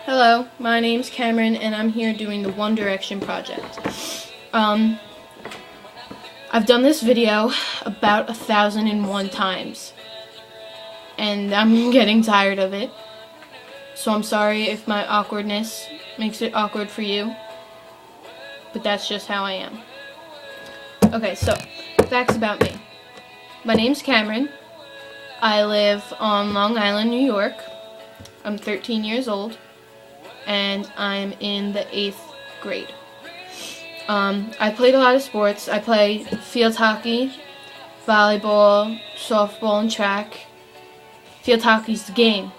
Hello, my name's Camryn, and I'm here doing the One Direction project. I've done this video about 1,001 times, and I'm getting tired of it. So I'm sorry if my awkwardness makes it awkward for you, but that's just how I am. Okay, so, facts about me. My name's Camryn. I live on Long Island, New York. I'm 13 years old, and I'm in the 8th grade. I played a lot of sports. I play field hockey, volleyball, softball, and track. Field hockey's the game.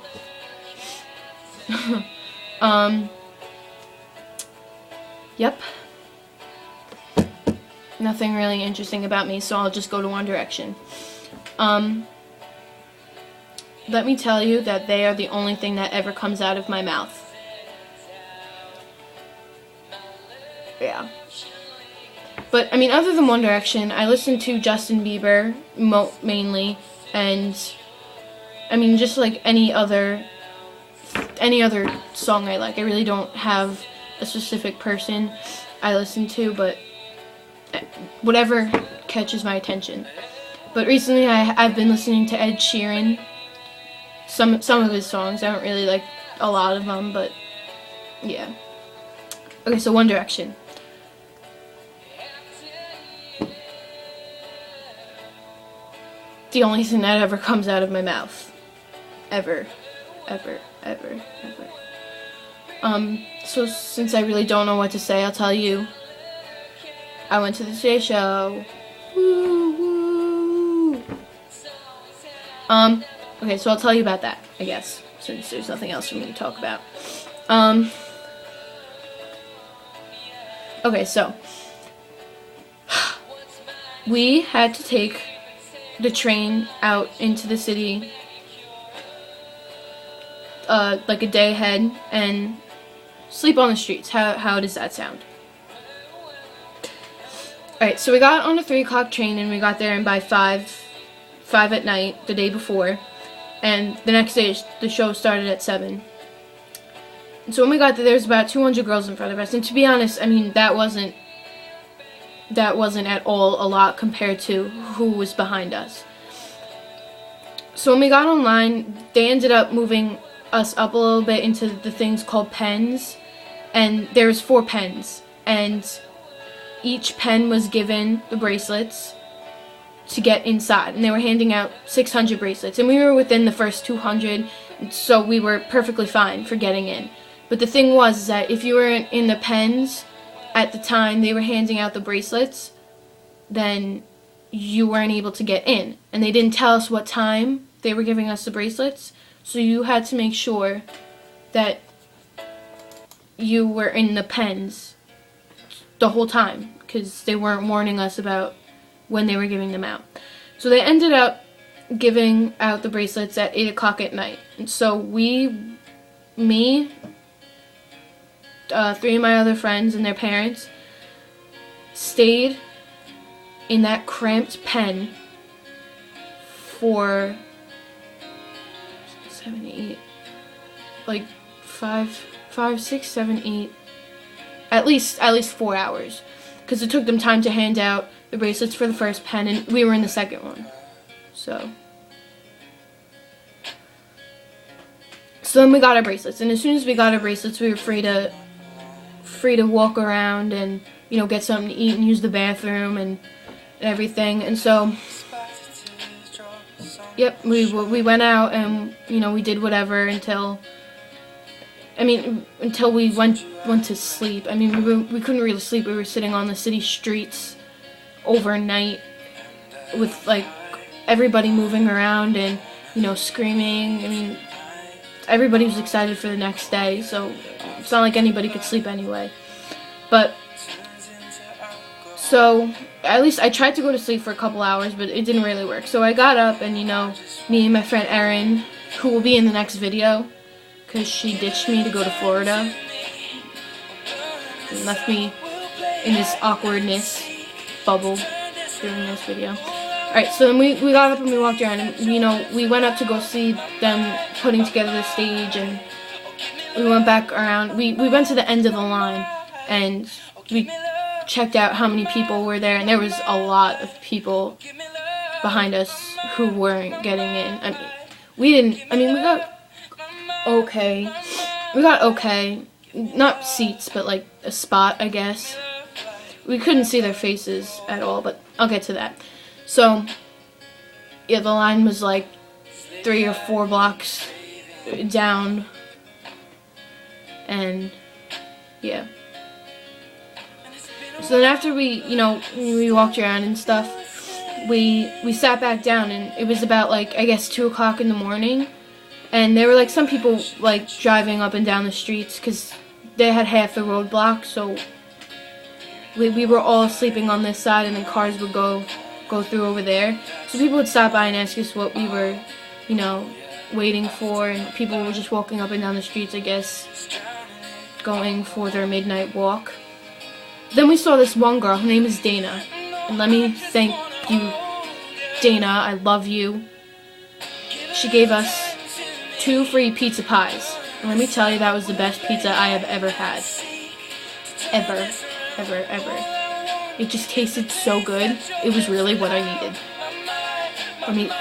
Yep. Nothing really interesting about me, so I'll just go to One Direction. Let me tell you that they are the only thing that ever comes out of my mouth. Yeah. But, I mean, other than One Direction, I listen to Justin Bieber mainly, and, I mean, just like any other song I like. I really don't have a specific person I listen to, but whatever catches my attention. But recently I've been listening to Ed Sheeran, some of his songs. I don't really like a lot of them, but yeah. Okay, so One Direction. The only thing that ever comes out of my mouth. Ever. Ever. Ever. Ever. So since I really don't know what to say, I'll tell you. I went to the Today Show. Woo, woo. Okay, so I'll tell you about that, I guess, since there's nothing else for me to talk about. Okay, so we had to take the train out into the city like a day ahead and sleep on the streets. How does that sound? Alright, so we got on a 3 o'clock train, and we got there by 5 at night the day before, and the next day the show started at 7. And so when we got there was about 200 girls in front of us, and to be honest, I mean, that wasn't at all a lot compared to who was behind us. So when we got online, they ended up moving us up a little bit into the things called pens, and there was 4 pens, and each pen was given the bracelets to get inside, and they were handing out 600 bracelets, and we were within the first 200, so we were perfectly fine for getting in. But the thing was that if you were in the pens at the time they were handing out the bracelets, then you weren't able to get in, and they didn't tell us what time they were giving us the bracelets, so you had to make sure that you were in the pens the whole time, because they weren't warning us about when they were giving them out. So they ended up giving out the bracelets at 8 o'clock at night. And so me, 3 of my other friends and their parents stayed in that cramped pen for 7, 8, like 5, 6, 7, 8, at least 4 hours, because it took them time to hand out the bracelets for the first pen, and we were in the second one. So then we got our bracelets, and as soon as we got our bracelets, we were free to walk around and, you know, get something to eat and use the bathroom and everything. And so, yep, we went out and, you know, we did whatever until we went to sleep. I mean, we couldn't really sleep. We were sitting on the city streets overnight with, like, everybody moving around and, you know, screaming. I mean, everybody was excited for the next day, so it's not like anybody could sleep anyway. But, so, at least I tried to go to sleep for a couple hours, but it didn't really work. So I got up, and, you know, me and my friend Erin, who will be in the next video, because she ditched me to go to Florida and left me in this awkwardness bubble during this video. Alright, so then we got up and we walked around, and, you know, we went up to go see them putting together the stage, and we went back around. We went to the end of the line, and we checked out how many people were there, and there was a lot of people behind us who weren't getting in. We got okay. We got okay. Not seats, but like a spot, I guess. We couldn't see their faces at all, but I'll get to that. So, yeah, the line was like 3 or 4 blocks down, and yeah. So then after we walked around and stuff, we sat back down, and it was about like, I guess 2 o'clock in the morning, and there were like some people like driving up and down the streets because they had half the road blocked, so we were all sleeping on this side, and then cars would go through over there. So people would stop by and ask us what we were, waiting for, and people were just walking up and down the streets, I guess, going for their midnight walk. Then we saw this one girl. Her name is Dana, and let me thank you, Dana. I love you. She gave us 2 free pizza pies, and let me tell you, that was the best pizza I have ever had. Ever. It just tasted so good. It was really what I needed.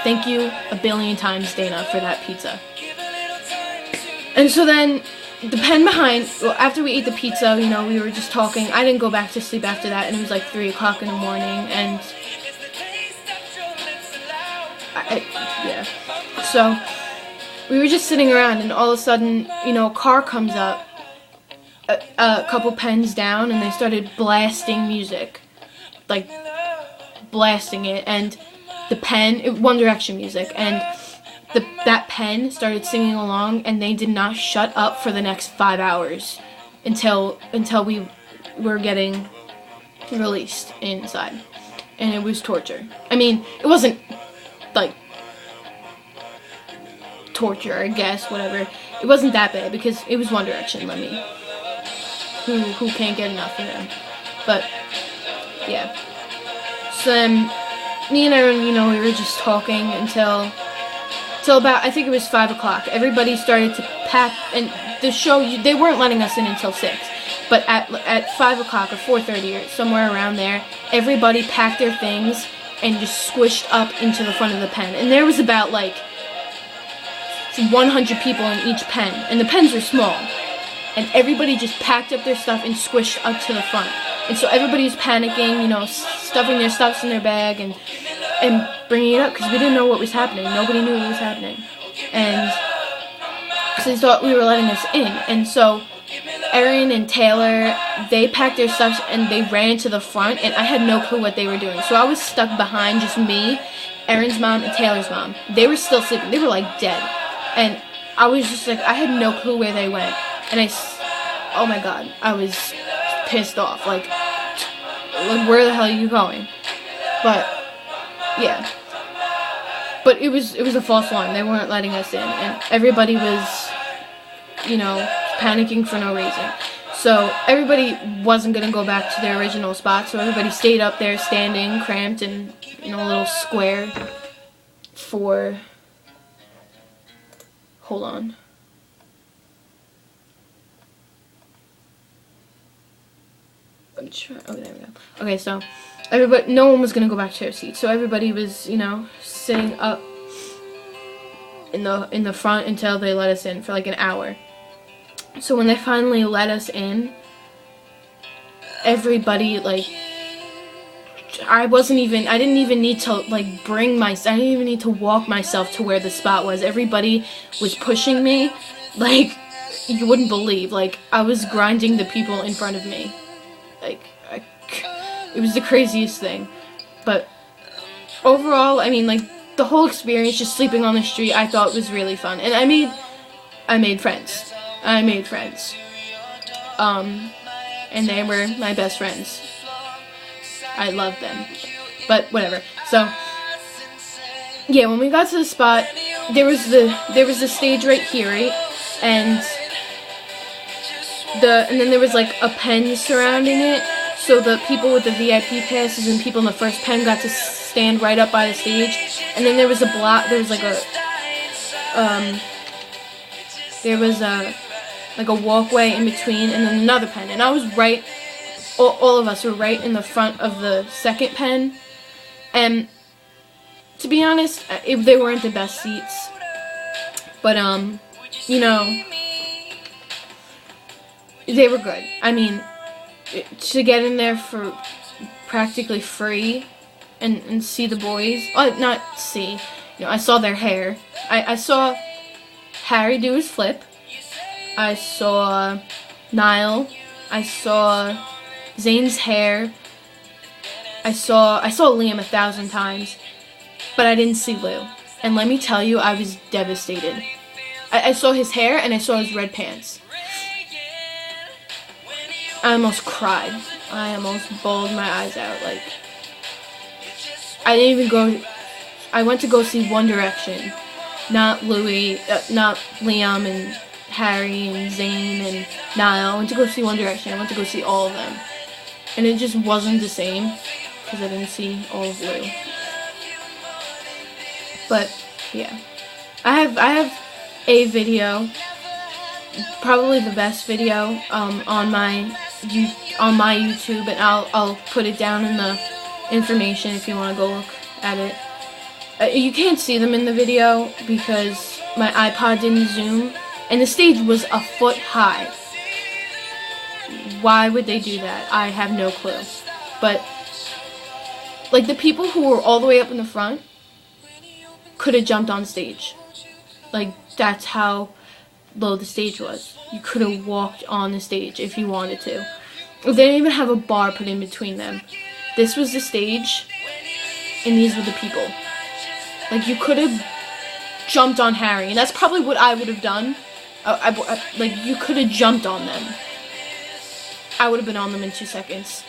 Thank you a billion times, Dana, for that pizza. And so then, the pen behind, after we ate the pizza, we were just talking. I didn't go back to sleep after that, and it was like 3 o'clock in the morning, and yeah. So, we were just sitting around, and all of a sudden, a car comes up, a couple pens down, and they started blasting music. Like, blasting it, and the pen, One Direction music, and that pen started singing along, and they did not shut up for the next 5 hours until we were getting released inside, and it was torture. It wasn't like torture, I guess, whatever. It wasn't that bad because it was One Direction. Who can't get enough of them? But yeah. So then, me and Aaron, we were just talking until about, I think it was 5 o'clock. Everybody started to pack, and the show, they weren't letting us in until 6. But at 5 o'clock or 4:30 or somewhere around there, everybody packed their things and just squished up into the front of the pen. And there was about like 100 people in each pen, and the pens were small. And everybody just packed up their stuff and squished up to the front. And so everybody was panicking, stuffing their stuffs in their bag and bringing it up because we didn't know what was happening. Nobody knew what was happening. And so they thought we were letting us in. And so Erin and Taylor, they packed their stuff and they ran to the front, and I had no clue what they were doing. So I was stuck behind, just me, Erin's mom, and Taylor's mom. They were still sleeping. They were like dead. And I was just like, I had no clue where they went. And oh my god, I was pissed off. Like, where the hell are you going? But, yeah. But it was a false alarm. They weren't letting us in. And everybody was, panicking for no reason. So, everybody wasn't going to go back to their original spot. So, everybody stayed up there, standing, cramped, in a little square for... Hold on. Oh, there we go. Okay, so no one was gonna go back to their seats, so everybody was, sitting up in the front until they let us in for like an hour. So when they finally let us in, everybody I didn't even need to I didn't even need to walk myself to where the spot was. Everybody was pushing me, like you wouldn't believe. Like I was grinding the people in front of me. It was the craziest thing. But overall, the whole experience, just sleeping on the street, I thought was really fun. And I made friends. And they were my best friends. I loved them. But whatever. So yeah, when we got to the spot, there was the stage right here, right? And then there was like a pen surrounding it, so the people with the VIP passes and people in the first pen got to stand right up by the stage. And then there was like a walkway in between, and then another pen. And I was right, all of us were right in the front of the second pen. And to be honest, they weren't the best seats. But, you know, they were good. I mean, to get in there for practically free and see the boys, not see, you know, I saw their hair. I saw Harry do his flip. I saw Niall. I saw Zane's hair. I saw Liam 1,000 times, but I didn't see Lou. And let me tell you, I was devastated. I saw his hair and I saw his red pants. I almost cried. I almost bawled my eyes out. Like, I didn't even go. I went to go see One Direction, not Louis, not Liam and Harry and Zane and Niall. I went to go see One Direction. I went to go see all of them, and it just wasn't the same because I didn't see all of Lou. But yeah, I have a video, probably the best video, on my YouTube, and I'll put it down in the information if you want to go look at it. You can't see them in the video because my iPod didn't zoom, and the stage was a foot high. Why would they do that? I have no clue. But, like, the people who were all the way up in the front could have jumped on stage. Like, that's how low the stage was. You could have walked on the stage if you wanted to. They didn't even have a bar put in between them. This was the stage, and these were the people. Like, you could have jumped on Harry, and that's probably what I would have done. Like, you could have jumped on them. I would have been on them in 2 seconds.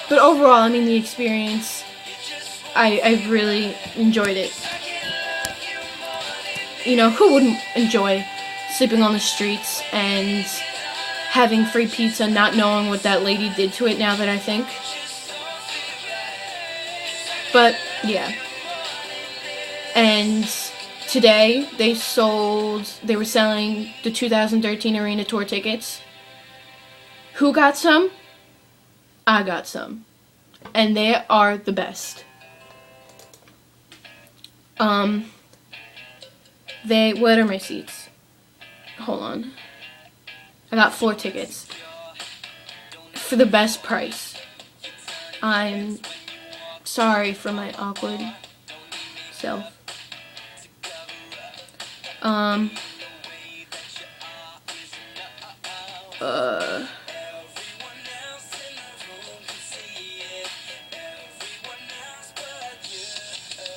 But overall, I mean, the experience, I really enjoyed it. You know, who wouldn't enjoy sleeping on the streets and having free pizza, not knowing what that lady did to it, now that I think? But, yeah. And today, they were selling the 2013 Arena Tour tickets. Who got some? I got some. And they are the best. What are my seats? Hold on. I got 4 tickets. For the best price. I'm sorry for my awkward self.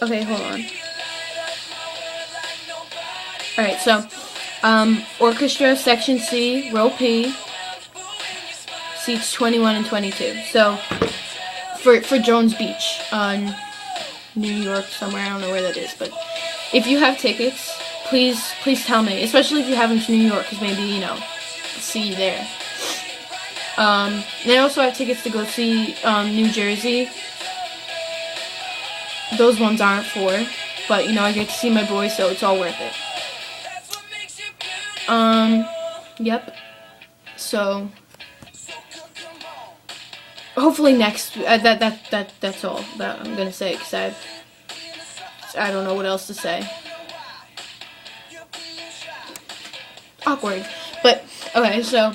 Okay, hold on. Alright, so, orchestra, section C, row P, seats 21 and 22. So, for Jones Beach, New York, somewhere, I don't know where that is, but if you have tickets, please tell me, especially if you haven't to New York, because maybe, you know, I'll see you there. And I also have tickets to go see, New Jersey. Those ones aren't for, but, you know, I get to see my boys, so it's all worth it. Yep. So, hopefully next, that's all that I'm gonna say, because I don't know what else to say. Awkward. But, okay, so,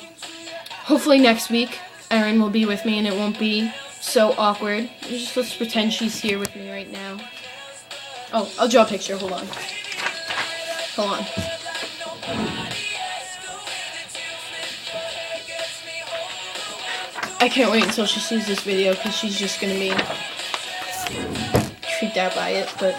hopefully next week, Erin will be with me, and it won't be so awkward. Let's pretend she's here with me right now. Oh, I'll draw a picture, hold on. Hold on. I can't wait until she sees this video, because she's just gonna be freaked out by it, but...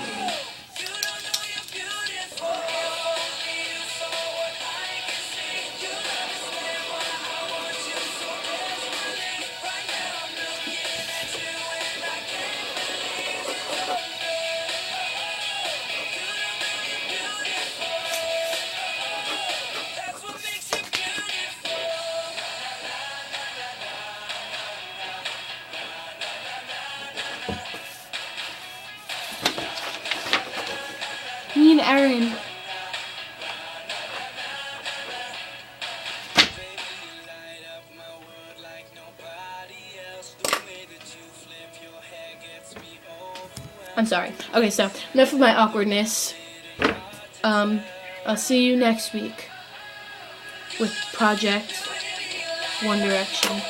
Me and Erin. I'm sorry. Okay, so enough of my awkwardness. I'll see you next week with Project One Direction.